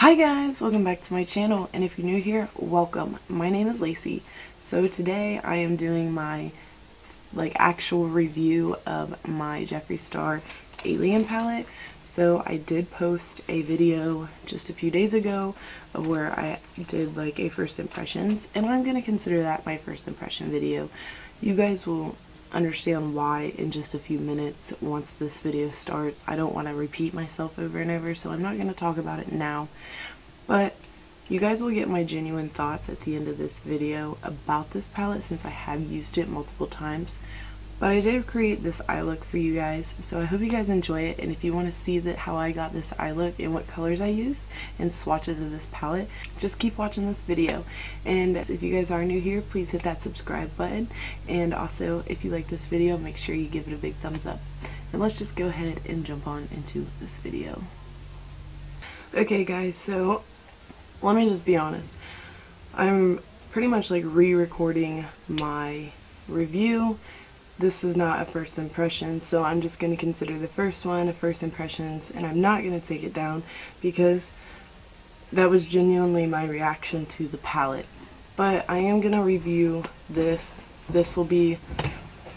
Hi guys, welcome back to my channel, and if you're new here, welcome. My name is Lacey. So today I am doing my actual review of my Jeffree Star Alien palette. So I did post a video just a few days ago of where I did a first impressions, and I'm going to consider that my first impression video. You guys will understand why in just a few minutes once this video starts. I don't want to repeat myself over and over, so I'm not going to talk about it now, but you guys will get my genuine thoughts at the end of this video about this palette since I have used it multiple times. But I did create this eye look for you guys, so I hope you guys enjoy it, and if you want to see how I got this eye look and what colors I used and swatches of this palette, just keep watching this video. And if you guys are new here, please hit that subscribe button, and also if you like this video, make sure you give it a big thumbs up. And let's just go ahead and jump on into this video. Okay guys, so let me just be honest. I'm pretty much re-recording my review. This is not a first impression, so I'm just going to consider the first one a first impressions, and I'm not going to take it down because that was genuinely my reaction to the palette. But I am going to review this. This will be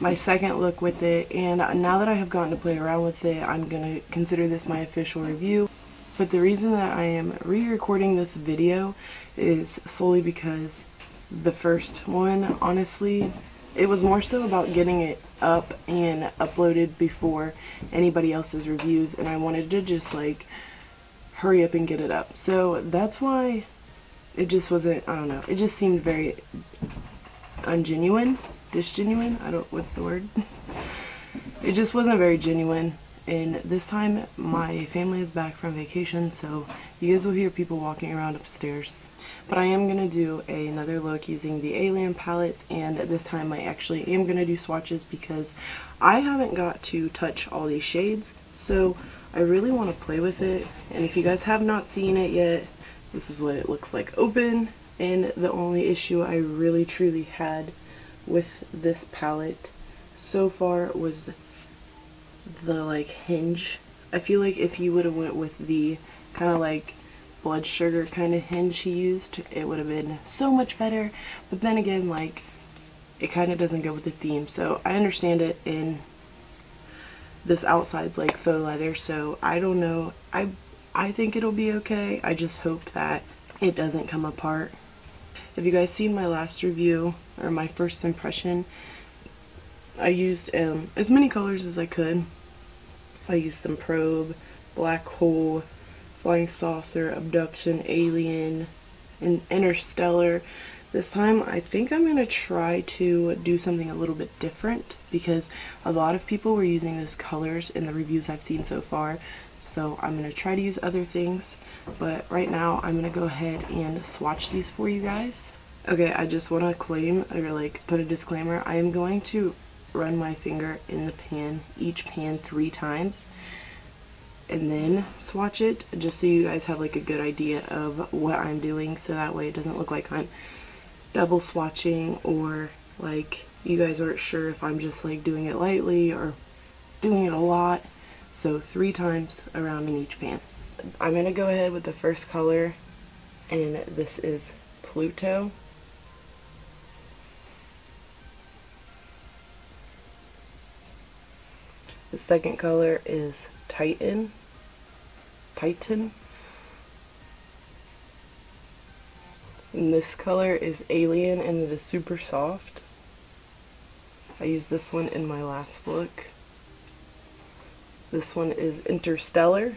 my second look with it, and now that I have gotten to play around with it, I'm going to consider this my official review. But the reason that I am re-recording this video is solely because the first one, honestly, it was more so about getting it up and uploaded before anybody else's reviews, and I wanted to just hurry up and get it up. So that's why it just wasn't, I don't know, it just seemed very ungenuine, disgenuine, what's the word? It just wasn't very genuine. And this time my family is back from vacation, so you guys will hear people walking around upstairs. But I am going to do another look using the Alien palette, and this time I actually am going to do swatches because I haven't got to touch all these shades, so I really want to play with it. And if you guys have not seen it yet, this is what it looks like open. And the only issue I really truly had with this palette so far was the hinge. I feel like if you would have went with the kind of blood sugar kind of hinge he used, it would have been so much better. But then again, it kind of doesn't go with the theme, so I understand it. In this outside's faux leather, so I don't know, I think it'll be okay. I just hope that it doesn't come apart. If you guys seen my last review or my first impression, I used as many colors as I could. I used some Probe, Black Hole, Flying Saucer, Abduction, Alien, and Interstellar. This time I think I'm going to try to do something a little bit different because a lot of people were using those colors in the reviews I've seen so far. So I'm going to try to use other things, but right now I'm going to go ahead and swatch these for you guys. Okay, I just want to claim or put a disclaimer. I am going to run my finger in the pan, each pan 3 times, and then swatch it, just so you guys have a good idea of what I'm doing, so that way it doesn't look like I'm double swatching, or you guys aren't sure if I'm just doing it lightly or doing it a lot. So 3 times around in each pan. I'm gonna go ahead with the first color, and this is Pluto. The second color is Titan. And this color is Alien, and it is super soft. I used this one in my last look. This one is Interstellar.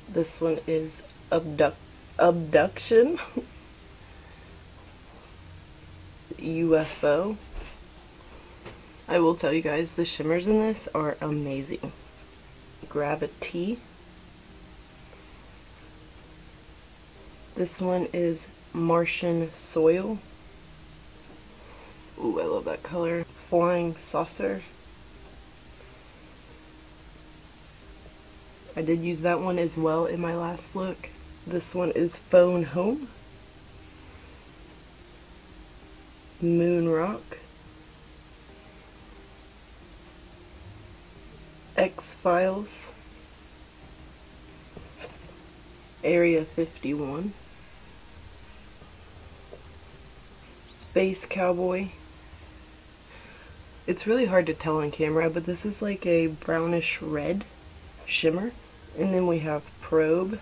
This one is Abduction. UFO. I will tell you guys, the shimmers in this are amazing. Gravity. This one is Martian Soil. Ooh, I love that color. Flying Saucer. I did use that one as well in my last look. This one is Phone Home. Moon Rock. X-Files. Area 51, Space Cowboy. It's really hard to tell on camera, but this is like a brownish red shimmer. And then we have Probe.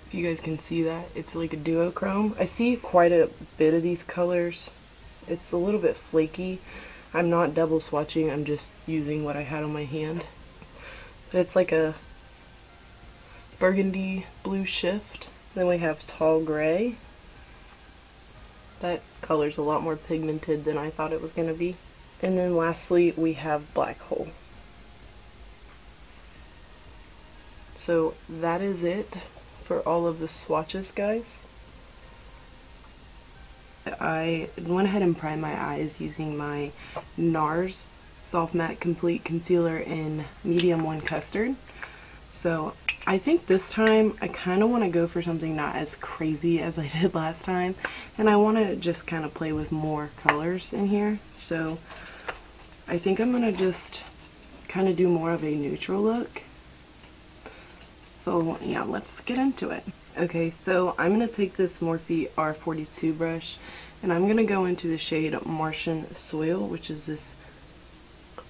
If you guys can see that, it's like a duochrome. I see quite a bit of these colors. It's a little bit flaky. I'm not double swatching, I'm just using what I had on my hand. But it's like a burgundy blue shift. Then we have Tall Gray. That color's a lot more pigmented than I thought it was going to be. And then lastly, we have Black Hole. So that is it for all of the swatches, guys. I went ahead and primed my eyes using my NARS Soft Matte Complete Concealer in Medium 1 Custard. So I think this time I kind of want to go for something not as crazy as I did last time, and I want to just kind of play with more colors in here. So I think I'm going to just kind of do more of a neutral look. So yeah, let's get into it. Okay, so I'm going to take this Morphe R42 brush, and I'm going to go into the shade Martian Soil, which is this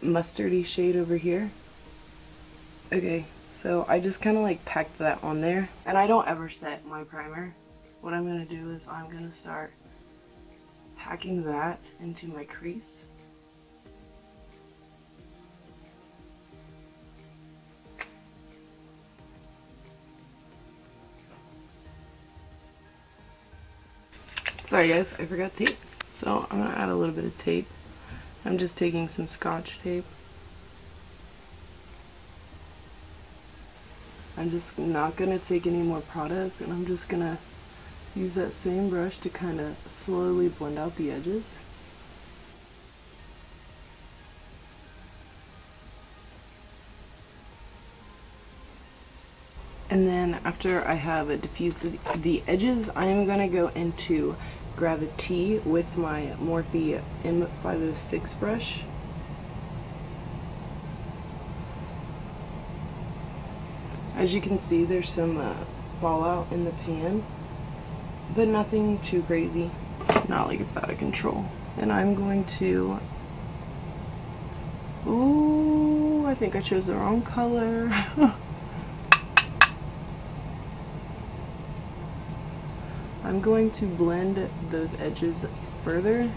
mustardy shade over here. Okay, so I just kind of like packed that on there, and I don't ever set my primer. What I'm going to do is I'm going to start packing that into my crease. Sorry guys, I forgot tape. So I'm going to add a little bit of tape. I'm just taking some Scotch tape. I'm just not going to take any more product, and I'm just going to use that same brush to kind of slowly blend out the edges. And then after I have diffused the edges, I am going to go into Gravity with my Morphe M506 brush. As you can see, there's some fallout in the pan, but nothing too crazy. Not like it's out of control. And I'm going to... Ooh, I think I chose the wrong color. I'm going to blend those edges further.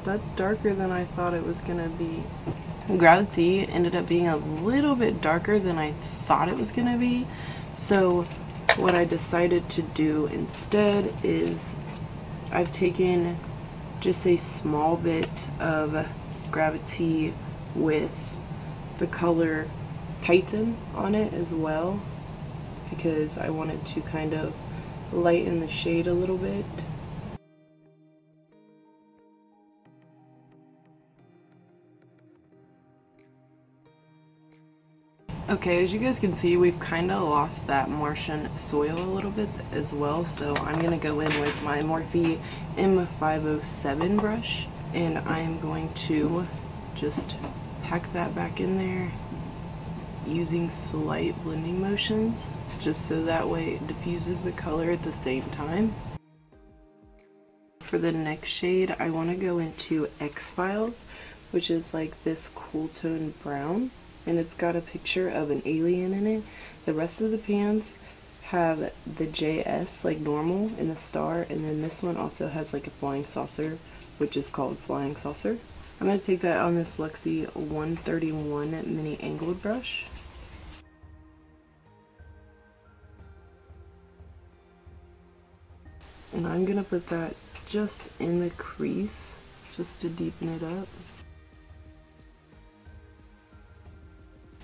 That's darker than I thought it was gonna be. Gravity ended up being a little bit darker than I thought it was gonna be. So what I decided to do instead is I've taken just a small bit of Gravity with the color Titan on it as well, because I wanted to kind of lighten the shade a little bit. Okay, as you guys can see, we've kind of lost that Martian Soil a little bit as well, so I'm going to go in with my Morphe M507 brush, and I'm going to just pack that back in there using slight blending motions, just so that way it diffuses the color at the same time. For the next shade, I want to go into X-Files, which is like this cool tone brown, and it's got a picture of an alien in it. The rest of the pans have the JS like normal in the star, and then this one also has like a flying saucer, which is called Flying Saucer. I'm going to take that on this Luxie 131 mini angled brush. And I'm going to put that just in the crease, just to deepen it up.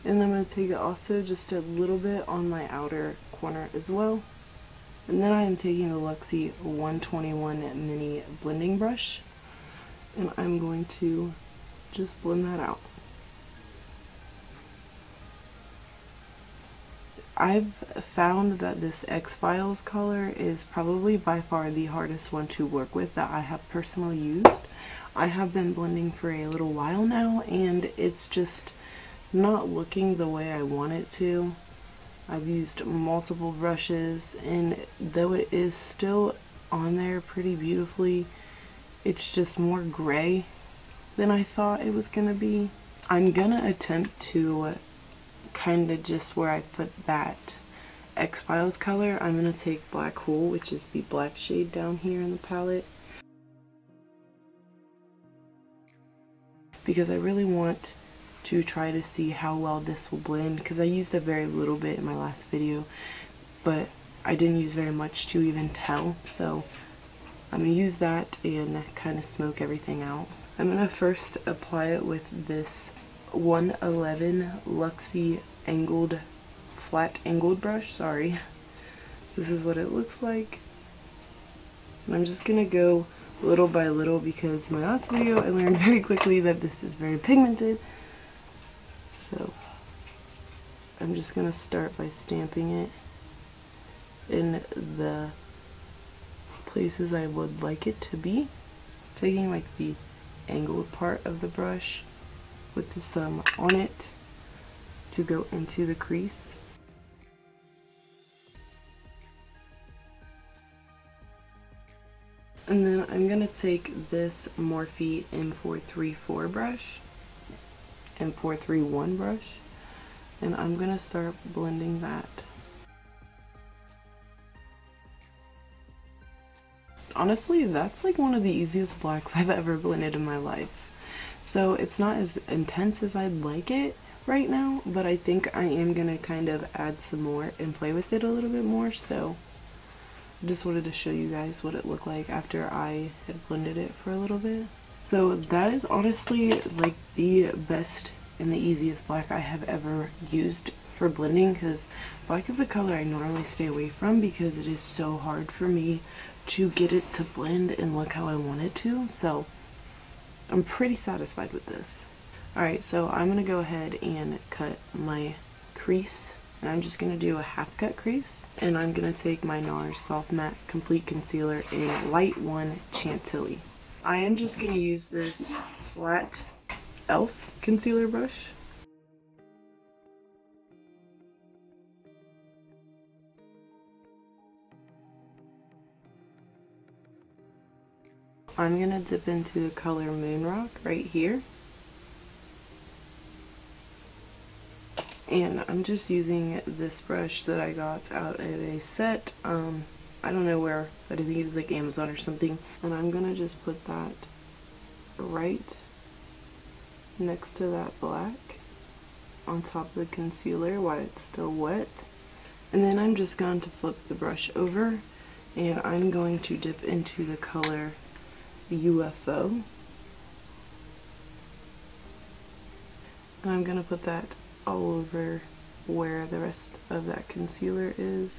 And I'm going to take it also just a little bit on my outer corner as well. And then I am taking the Luxie 121 mini blending brush, and I'm going to just blend that out. I've found that this X-Files color is probably by far the hardest one to work with that I have personally used. I have been blending for a little while now, and it's just not looking the way I want it to. I've used multiple brushes, and though it is still on there pretty beautifully, it's just more gray than I thought it was gonna be. I'm gonna attempt to kind of just where I put that X-Files color, I'm gonna take Black Hole, which is the black shade down here in the palette, because I really want to try to see how well this will blend, because I used a very little bit in my last video, but I didn't use very much to even tell, so I'm going to use that and kind of smoke everything out. I'm going to first apply it with this 111 Luxie angled, flat angled brush, sorry. This is what it looks like. And I'm just going to go little by little, because in my last video I learned very quickly that this is very pigmented. So I'm just going to start by stamping it in the places I would like it to be, taking like the angled part of the brush with the some on it to go into the crease. And then I'm going to take this Morphe M434 brush and 431 brush, and I'm gonna start blending that. Honestly, that's like one of the easiest blacks I've ever blended in my life. So it's not as intense as I'd like it right now, but I think I am gonna kind of add some more and play with it a little bit more. So I just wanted to show you guys what it looked like after I had blended it for a little bit. So that is honestly like the best and the easiest black I have ever used for blending, because black is a color I normally stay away from because it is so hard for me to get it to blend and look how I want it to. So I'm pretty satisfied with this. Alright, so I'm going to go ahead and cut my crease, and I'm just going to do a half cut crease, and I'm going to take my NARS Soft Matte Complete Concealer in Light 1 Chantilly. I am just going to use this flat e.l.f. concealer brush. I'm going to dip into the color Moonrock right here. And I'm just using this brush that I got out of a set. I don't know where, but I think it was like Amazon or something. And I'm going to just put that right next to that black on top of the concealer while it's still wet. And then I'm just going to flip the brush over, and I'm going to dip into the color UFO. And I'm going to put that all over where the rest of that concealer is.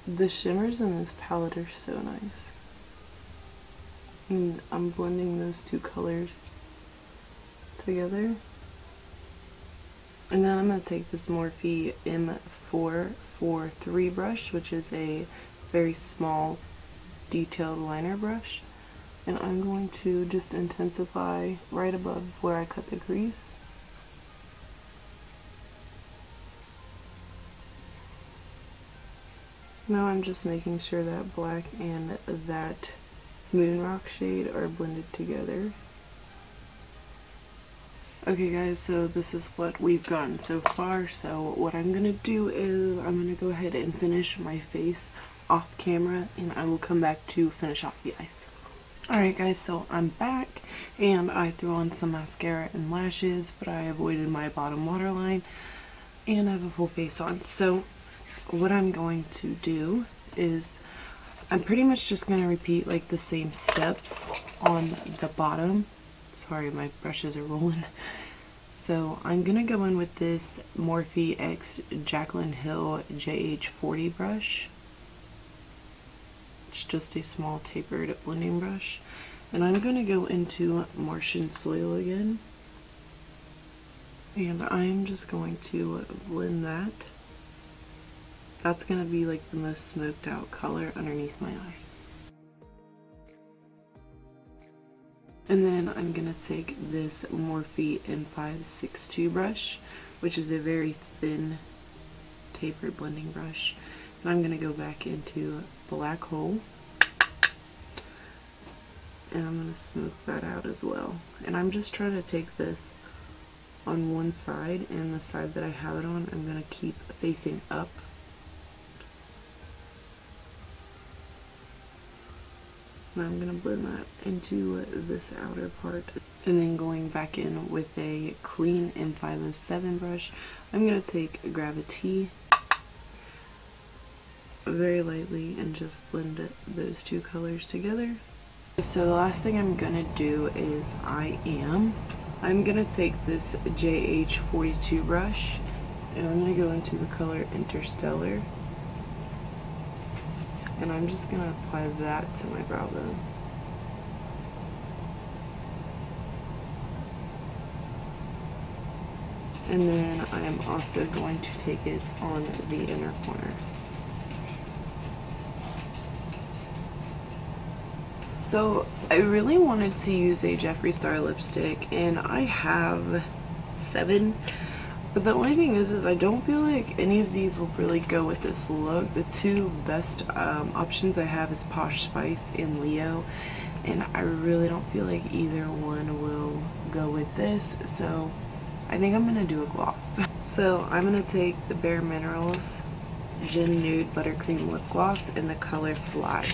The shimmers in this palette are so nice. And I'm blending those two colors together. And then I'm going to take this Morphe M443 brush, which is a very small detailed liner brush, and I'm going to just intensify right above where I cut the crease. Now I'm just making sure that black and that Moonrock shade are blended together. Okay guys, so this is what we've gotten so far. So what I'm going to do is I'm going to go ahead and finish my face off camera, and I will come back to finish off the eyes. Alright guys, so I'm back, and I threw on some mascara and lashes, but I avoided my bottom waterline, and I have a full face on. So what I'm going to do is I'm pretty much just going to repeat like the same steps on the bottom. Sorry, my brushes are rolling. So I'm going to go in with this Morphe X Jaclyn Hill JH40 brush. It's just a small tapered blending brush. And I'm going to go into Martian Soil again. And I'm just going to blend that. That's going to be like the most smoked out color underneath my eye. And then I'm going to take this Morphe M562 brush, which is a very thin tapered blending brush. And I'm going to go back into Black Hole. And I'm going to smooth that out as well. And I'm just trying to take this on one side, and the side that I have it on, I'm going to keep facing up. And I'm going to blend that into this outer part. And then going back in with a clean M507 brush, I'm going to take Gravity very lightly and just blend those two colors together. So the last thing I'm going to do is I'm going to take this JH42 brush and I'm going to go into the color Interstellar. And I'm just going to apply that to my brow bone. And then I am also going to take it on the inner corner. So I really wanted to use a Jeffree Star lipstick, and I have 7. But the only thing is I don't feel like any of these will really go with this look. The two best options I have is Posh Spice and Leo, and I really don't feel like either one will go with this, so I think I'm going to do a gloss. So I'm going to take the Bare Minerals Gin Nude Buttercream Lip Gloss in the color Fly.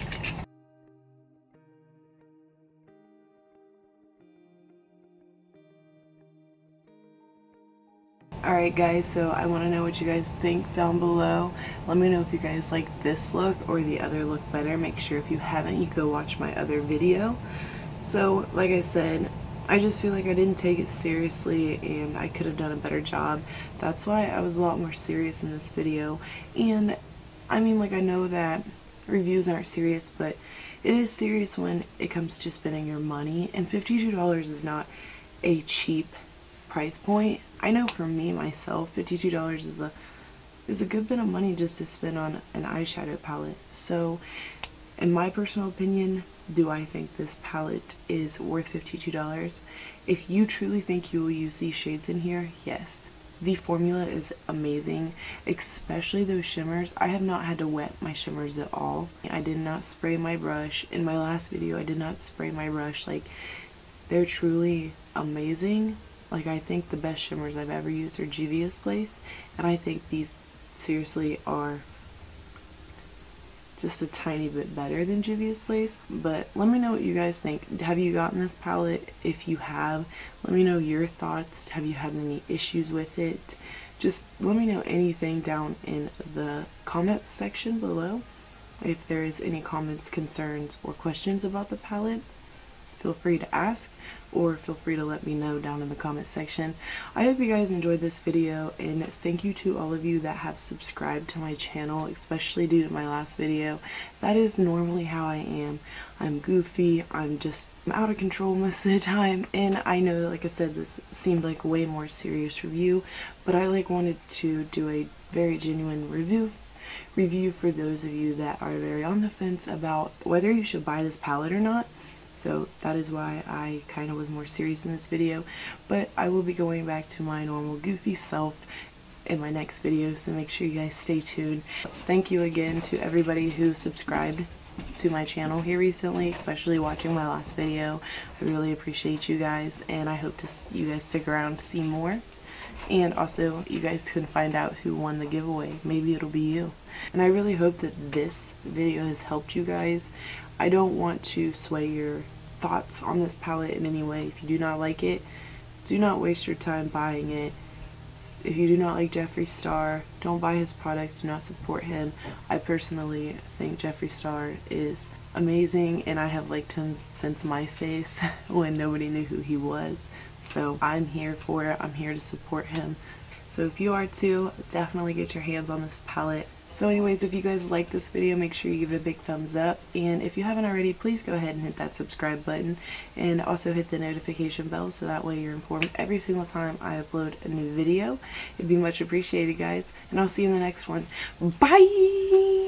Alright guys, so I want to know what you guys think down below. Let me know if you guys like this look or the other look better. Make sure if you haven't, you go watch my other video. So like I said, I just feel like I didn't take it seriously and I could have done a better job. That's why I was a lot more serious in this video. And I mean, like, I know that reviews aren't serious, but it is serious when it comes to spending your money, and $52 is not a cheap price point. I know for me myself, $52 is a good bit of money just to spend on an eyeshadow palette. So in my personal opinion, do I think this palette is worth $52? If you truly think you will use these shades in here, yes. The formula is amazing, especially those shimmers. I have not had to wet my shimmers at all. I did not spray my brush. In my last video, I did not spray my brush. Like, they're truly amazing. Like, I think the best shimmers I've ever used are Juvia's Place, and I think these seriously are just a tiny bit better than Juvia's Place. But let me know what you guys think. Have you gotten this palette? If you have, let me know your thoughts. Have you had any issues with it? Just let me know anything down in the comments section below. If there is any comments, concerns, or questions about the palette, feel free to ask, or feel free to let me know down in the comment section. I hope you guys enjoyed this video, and thank you to all of you that have subscribed to my channel, especially due to my last video. That is normally how I am. I'm goofy, I'm out of control most of the time, and I know, like I said, this seemed like a way more serious review, but I wanted to do a very genuine review for those of you that are very on the fence about whether you should buy this palette or not. So that is why I kind of was more serious in this video, but I will be going back to my normal goofy self in my next video, so make sure you guys stay tuned. Thank you again to everybody who subscribed to my channel here recently, especially watching my last video. I really appreciate you guys, and I hope you guys stick around to see more. And also, you guys can find out who won the giveaway. Maybe it'll be you. And I really hope that this video has helped you guys. I don't want to sway your thoughts on this palette in any way. If you do not like it, do not waste your time buying it. If you do not like Jeffree Star, don't buy his products, do not support him. I personally think Jeffree Star is amazing, and I have liked him since MySpace when nobody knew who he was. So I'm here for it. I'm here to support him. So if you are too, definitely get your hands on this palette. So anyways, if you guys like this video, make sure you give it a big thumbs up. And if you haven't already, please go ahead and hit that subscribe button. And also hit the notification bell so that way you're informed every single time I upload a new video. It'd be much appreciated, guys. And I'll see you in the next one. Bye!